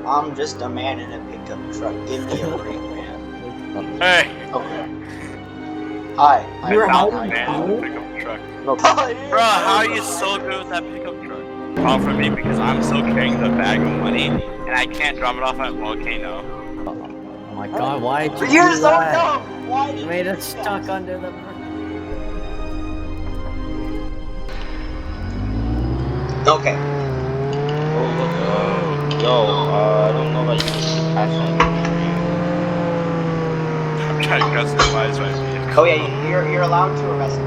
I'm just a man in a pickup truck. Give me a break, man. Hey! Okay. Hi. You're I how found the man in the pickup truck. Hi. Bro, how are you so good with that pickup truck? Call for me because I'm still carrying the bag of money and I can't drop it off at Volcano. Oh my god, why did you You're do so that? dumb. Why did You you made do us stuck that? under the bridge. Okay. Oh, look, yo, I don't know about you, but you can pass that I'm trying to customize my vehicle. Oh yeah, you're allowed to arrest me.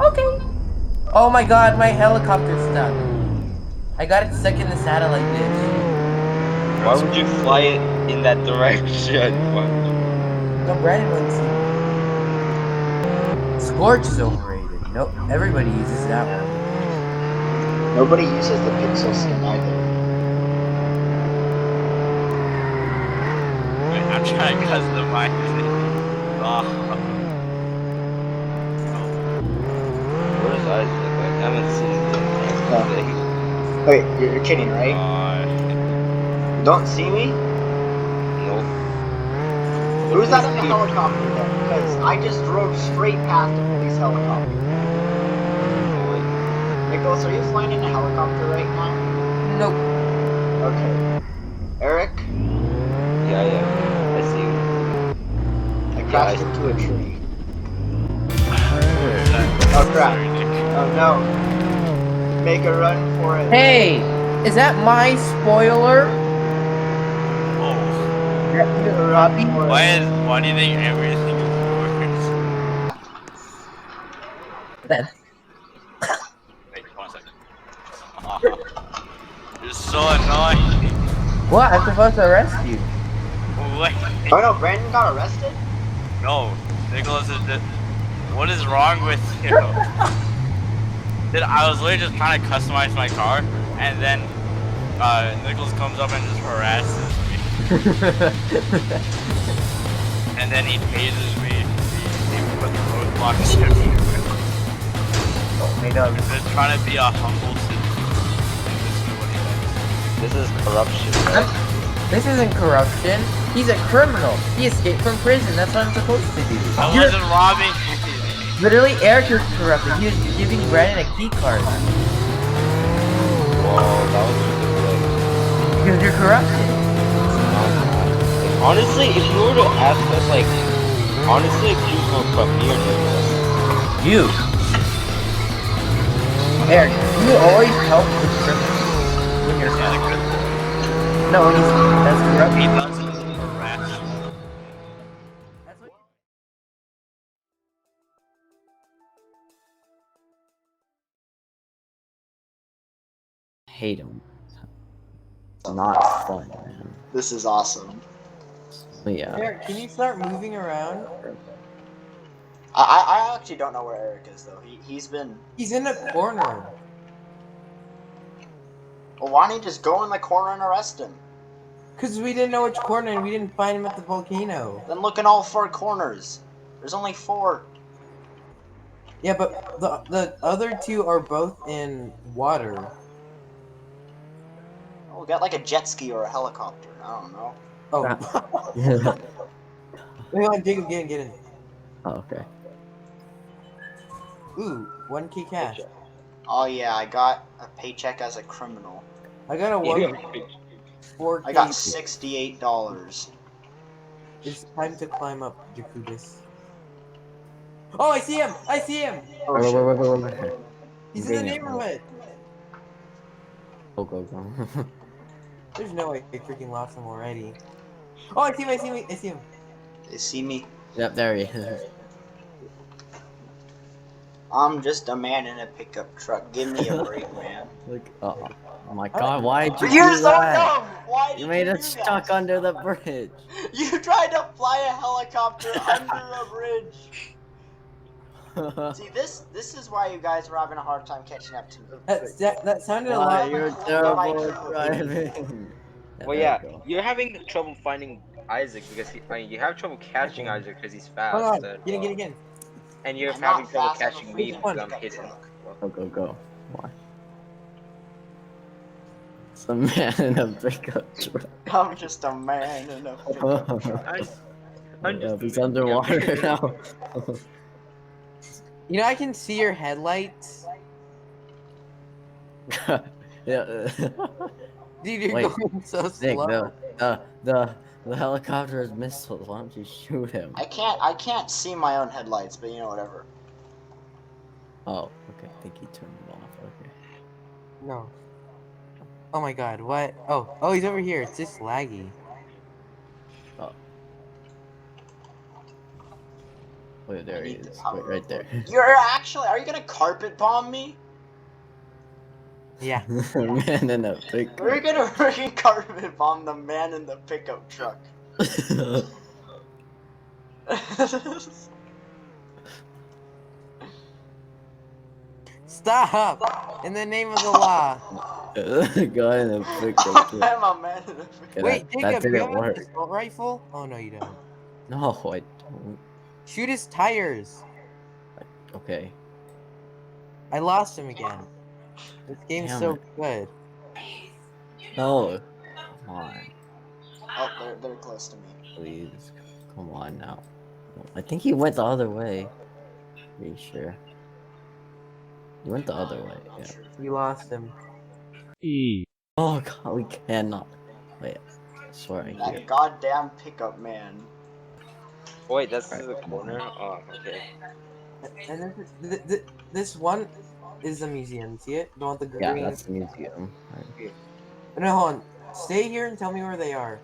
Okay. Oh my god, my helicopter's stuck. I got it stuck in the satellite dish. Why would you fly it in that direction? Why would you? No, Brandon wouldn't see me. Scorch is overrated. Nope, everybody uses that one. Nobody uses the pixel skin either. Wait, I'm trying to customize it. Oh. Where's Isaac? I haven't seen him today. Wait, you're kidding, right? You don't see me? Nope. Who's that in the helicopter then? Because I just drove straight past a police helicopter. Nicholas, are you flying in a helicopter right now? Nope. Okay. Eric? Yeah, yeah. I see you. I crashed into a tree. Oh crap. Oh no. Make a run for it. Hey, is that my spoiler? Oh. That Make new a run copy? for it. Why do you think everything is yours? That Wait, 1 second. You're so annoying. what? I'm supposed to arrest you. Wait. Oh no, Brandon got arrested? No, Nicholas is just. What is wrong with you? Dude, I was literally just trying to customize my car, and then Nicholas comes up and just harasses me, and then he tases me. He puts roadblocks everywhere. Made up. He's just trying to be a humble citizen. And this is what he does. This is corruption, right? This isn't corruption. He's a criminal. He escaped from prison. That's what I'm supposed to do. I You're wasn't robbing. literally Eric is corrupted. He was giving Brandon a key card. Whoa, that was ridiculous. Because you're corrupted. Honestly, if you were to ask us, like, honestly, who's more corrupt, me or Nicholas? You. Eric, you always help the criminals when you're Yeah, the corrupt. good boy. No, that's corrupt. He doesn't harass you. That's what I hate him. It's not fun, man. This is awesome. But yeah. Eric, can you start moving around? I actually don't know where Eric is though. He's been. He's in a corner. Well, why don't you just go in the corner and arrest him? Because we didn't know which corner and we didn't find him at the volcano. Then look in all 4 corners. There's only 4. Yeah, but the other 2 are both in water. Oh, we got like a jet ski or a helicopter. I don't know. Oh. Yeah. Hang on, Jacob, get in. Oh, okay. Ooh, 1K cash. Oh yeah, I got a paycheck as a criminal. I got a 4K. I got $68. It's time to climb up, Jacobus. Oh, I see him! I see him! Oh, shit. Wait. He's in the neighborhood! Go. There's no way I freaking lost him already. Oh, I see him! They see me. Yep, there he is. I'm just a man in a pickup truck. Give me a break, man. Like, oh my god, why did you You're do so that? dumb! Why did You made do us that? stuck under the bridge. You tried to fly a helicopter under a bridge. See, this is why you guys were having a hard time catching up to me. That sounded a Why, lot. you're terrible at driving. Well, yeah, you're having trouble finding Isaac because you have trouble catching Isaac because he's fast. Hold on, get in. And you're I'm having not trouble fast, I'm a catching me freaking because I'm pickup hidden. truck. Go. Why? It's a man in a pickup truck. I'm just a man in a pickup truck. I'm just He's a man. underwater Yeah. now. You know, I can see your headlights. Yeah. Dude, you're Wait, going so Nick, slow. the helicopter has missiles. Why don't you shoot him? I can't see my own headlights, but you know, whatever. Oh, okay. I think he turned them off. Okay. No. Oh my god, what? Oh, he's over here. It's just laggy. Oh. Wait, there I he need the is. power Wait, right of there. are you gonna carpet bomb me? Yeah. Man in a We're pickup. gonna freaking carpet bomb the man in the pickup truck. Stop! In the name of the law. Guy in a pickup truck. I'm a man in a pickup. Okay, Wait, that Jacob, do you didn't have an work. assault rifle? Oh no, you don't. No, I don't. Shoot his tires. Okay. I lost him again. This game's Damn so it. good. No. Come on. Oh, they're close to me. Please. Come on now. I think he went the other way. Pretty sure. He went the other way. I'm not Yeah. sure. You lost him. Oh god, we cannot. Wait. I swear I hear. That goddamn pickup man. Oh, wait, that's Alright, the come corner. on. Oh, okay. And this one is the museum. See it? The one with the Yeah, green. that's the museum. Right. No, hold on. Stay here and tell me where they are.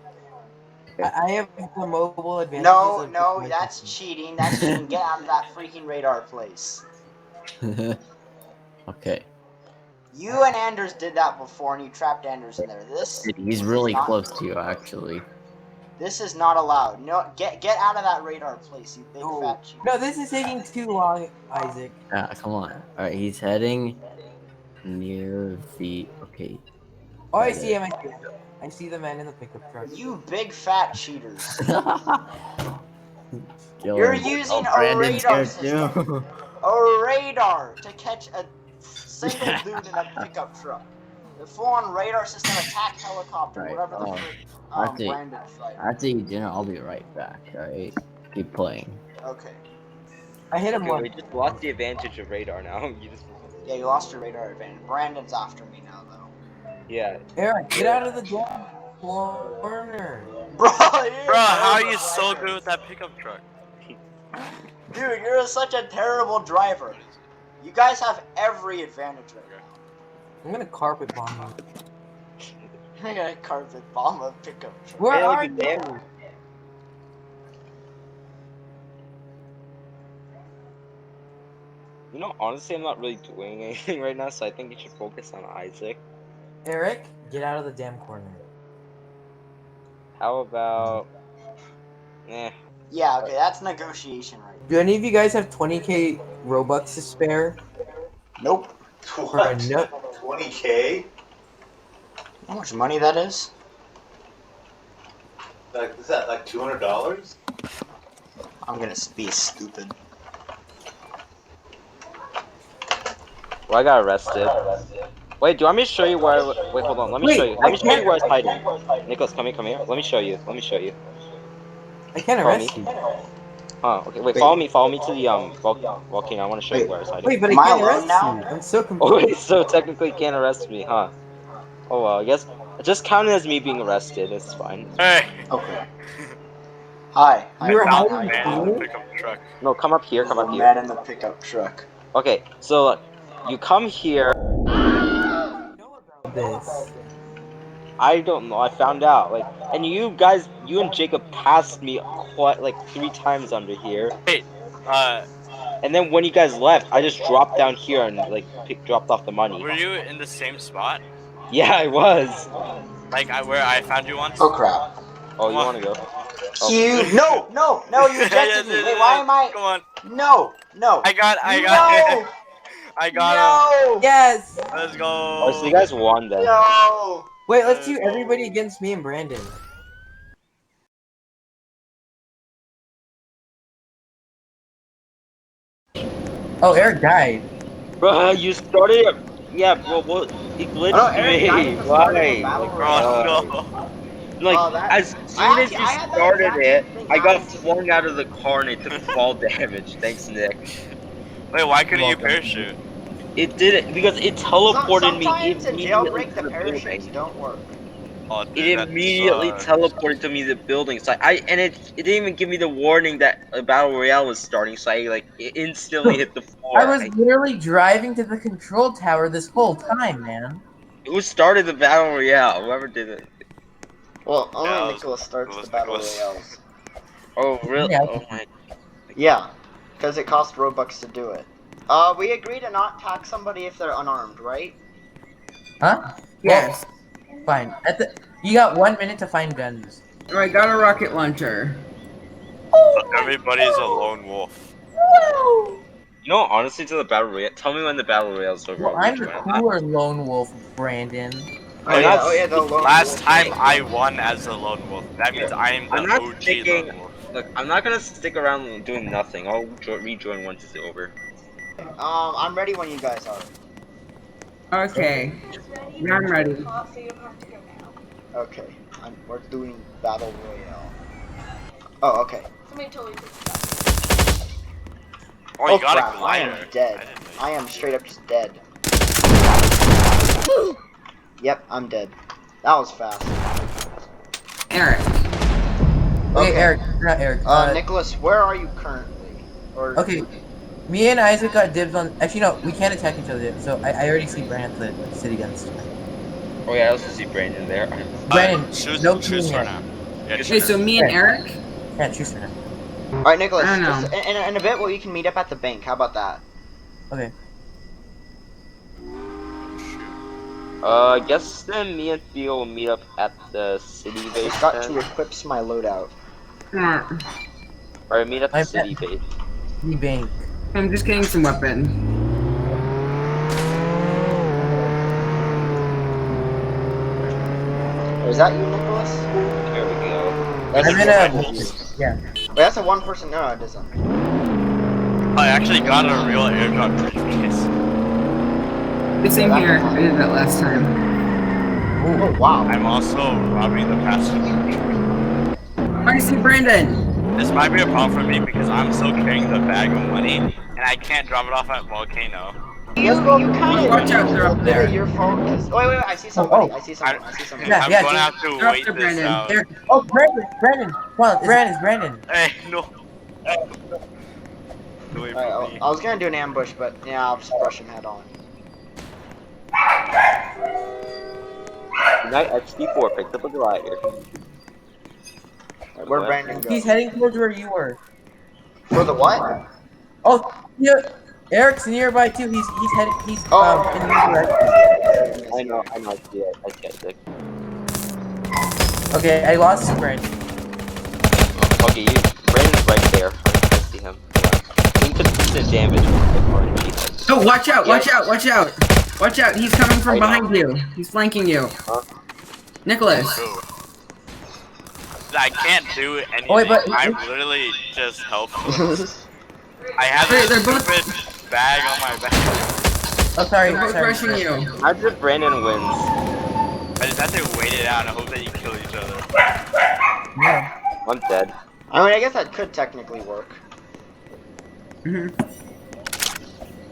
Okay. I have the mobile advantages No, of no, that's cheating. That's cheating. Get out of that freaking radar place. Okay. You and Anders did that before, and you trapped Anders in there. He's really close to you, actually. This is not allowed. No, get out of that radar place, you big fat cheat. No, this is taking too long, Isaac. Yeah, come on. Alright, he's heading near the. Okay. Oh, I Right see him. I see him. I see the man in the pickup truck. You big fat cheaters. Kill You're him. using a Brandon's radar here system. too. A radar to catch a single dude in a pickup truck. The full-on radar system attack helicopter, Right, whatever the oh, frick see. Brandon tried. After you dinner, I'll be right back. Alright. Keep playing. Okay. I hit him Okay, once. we just lost the advantage of radar now. You just. Yeah, you lost your radar advantage. Brandon's after me now, though. Yeah. Eric, get out of the damn corner. Bro, Bro, how are you so good with that pickup truck? Dude, you're such a terrible driver. You guys have every advantage right now. I'm gonna carpet bomb you. I'm gonna carpet bomb a pickup truck. Where Yeah, like are a you? damn- You know, honestly, I'm not really doing anything right now, so I think you should focus on Isaac. Eric, get out of the damn corner. How about? Eh. Yeah, okay, that's negotiation right Do any of you guys have 20k Robux to spare? Nope. For a no- 20K? How much money that is? Like, is that like $200? I'm gonna be stupid. Well, I got arrested. Wait, do you want me to show you where? Wait, hold on. Let me Wait, show you. Let me I show you can't- where I was hiding. Nicholas, come here. Let me show you. Let me show you. I can't Follow arrest me. you. Huh? Okay. Wait. Follow me. Follow me to the volcano. I want to show you where I was hiding. Wait, but I Am I can't alone arrest now? you. I'm so Oh confused. wait, so technically you can't arrest me, huh? Oh well, I guess just count it as me being arrested. It's fine. Hey, Okay. Hi. Hi, You were Brandon, hiding how you man in doing? the pickup truck. No, come up here. This Come is up the here. man in the pickup truck. Okay, so you come here. This. I don't know. I found out. Like, and you guys, you and Jacob passed me quite like 3 times under here. Wait, And then when you guys left, I just dropped down here and like dropped off the money. were you in the same spot? Yeah, I was. Like where I found you once? Oh crap. Oh, you Come want to go? Oh. You no, you ejected me. Wait, why am I? Come on. No. I got No. I got him. No. Yes! Let's go. Oh, so you guys won then. No. Wait, let's do everybody against me and Brandon. Oh, Eric died. Bruh, you started it. Yeah, bro, what? He glitched Oh, no, Eric died me. at the start of a Why? battle Like, royale. Oh like, Oh, that- as I soon as actually- you I had that started exact it, same thing I got happen to me. flung out of the car and it took fall damage. Thanks, Nick. no! Wait, why couldn't you Welcome. parachute? It did it because it teleported me Sometimes in immediately Jailbreak to the the parachutes building. don't work. Oh, It dude, that immediately sucks. teleported to me to the building. So it didn't even give me the warning that a battle royale was starting. So I like instantly hit the I floor. was literally driving to the control tower this whole time, man. Who started the battle royale? Whoever did it. Well, Yeah, only it was- Nicholas starts it was the battle Nicholas. royales. Oh really? Yeah. Oh my. Yeah, because it costs Robux to do it. We agree to not attack somebody if they're unarmed, right? Huh? Yes. Well, fine. You got 1 minute to find guns. Oh, I got a rocket launcher. Everybody's a lone wolf. You know, honestly, to the battle royale. Tell me when the battle royale's over. Well, I'll I'm the rejoin. cooler lone wolf, Brandon. Oh yeah, oh yeah, the lone Last wolf. time I won as a lone wolf. That means I am the I'm not OG sticking. lone wolf. Look, I'm not gonna stick around doing nothing. I'll rejoin once it's over. I'm ready when you guys are. Okay. Now I'm ready. Okay, we're doing battle royale. Oh, okay. Oh, you got crap! a I glider. am dead. didn't know I am straight up just dead. Yep, I'm dead. That was fast. Eric. Okay, Okay. Eric, not Eric. Nicholas, where are you currently? Or Okay, me and Isaac got dibs on. Actually, no, we can't attack each other yet. So I already see Brandon sit against. Oh yeah, I also see Brandon there. Brandon, choose, no choose team for yet. now. Yeah, Okay, so me and Eric? Can't choose for now. All right, Nicholas. I don't know. Just in a bit, well, you can meet up at the bank. How about that? Okay. I guess then me and Theo will meet up at the city I base just got then. to equip my loadout. Or meet at the I'm city at- base. The bank. I'm just getting some weapon. Is that you, Nicholas? There we go. That's I'm in a. Yeah. Wait, that's a one-person. No, it isn't. I actually got a real airdrop briefcase. The same here. I did that last time. Oh wow. I'm also robbing the passenger. I see Brandon. This might be a problem for me because I'm still carrying the bag of money and I can't drop it off at Volcano. You kind of Watch out, they're up there. your fault. Wait, I see somebody. Oh. I see someone. I see someone. Yeah, I'm yeah, gonna just- have to Drop wait there, this Brandon. out. There. Oh, Brandon. Come on, it's Brandon. Hey, no. Wait Alright, for me. I was gonna do an ambush, but yeah, I'll just brush him head on. Night XD4 picked up a glider. Alright, where'd Brandon go? He's heading towards where you were. For the what? Oh, yeah. Eric's nearby too. He's heading. He's in the direction. I know, I see it. I see it. Okay, I lost Brandon. Okay, Brandon's right there. I see him. Yeah. He took decent damage from the RNG. Oh, watch out, watch out, watch out. Watch out, he's coming from behind you. He's flanking you. Huh? Nicholas. Ooh. I can't do anything. Oh, wait, but- I'm literally just helpless. I have Wait, this they're both- stupid bag on my back. Oh, sorry. They're both sorry. rushing you. Imagine Brandon wins. I just have to wait it out and hope that you kill each other. Yeah. I'm dead. I mean, I guess that could technically work.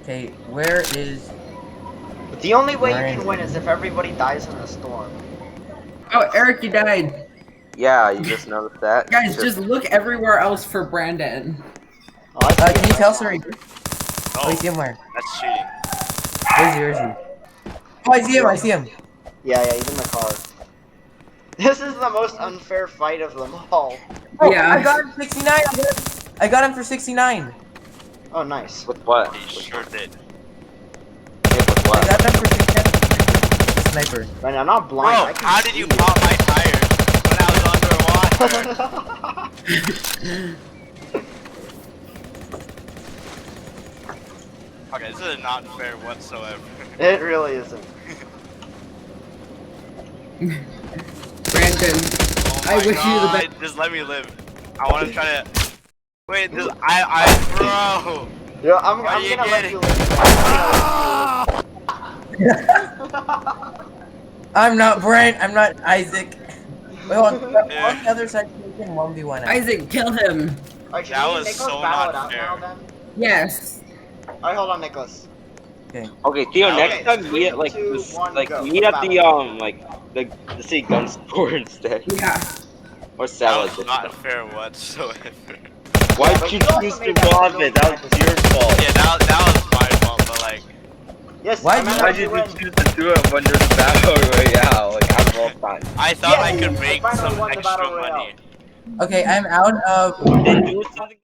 Okay, where is? But the only way you Brandon. can win is if everybody dies in a storm. Oh, Eric, you died. Yeah, you just noticed that. Guys, just look everywhere else for Brandon. Oh, I see Can him you tell right Siri? now. Oh, I see him where? That's cheating. Where's he? Oh, I see him. Yeah, he's in the car. This is the most unfair fight of them all. Oh, Yeah. I got him 69. I got him for 69. Oh, nice. With what? He sure did. With I what? got them for 67. Sniper. Right, I'm not blind. Bro, I can how did see you pop my tires when I was underwater? Okay, this is not fair whatsoever. It really isn't. Brandon. Oh I my wish you the God, best. just let me live. I want to try to. Wait, this bro. Yeah, I'm Are you gonna let kidding? you live. I'm not Brent. I'm not Isaac. Wait, hold on. On the other side, we can 1v1 out. Isaac, kill him. Alright, should That me and was Nicholas so battle not it out fair. now then? Yes. Alright, hold on, Nicholas. Okay, Theo, Okay, next time three, meet at like two, this, one, like go. meet Let's at the battle. the city gun store instead. Yeah. Or That satellite was district. not fair whatsoever. Why Yeah, did but you you also choose to made that rob really it? That was bad your fault. Yeah, that was my fault, but like, Yes, Why I'm did gonna Why let did you you win. choose to do it when there's a battle royale? Like out of all time. I thought I Yes, could I make finally some won the extra battle royale. money. Okay, I'm out of. Then do something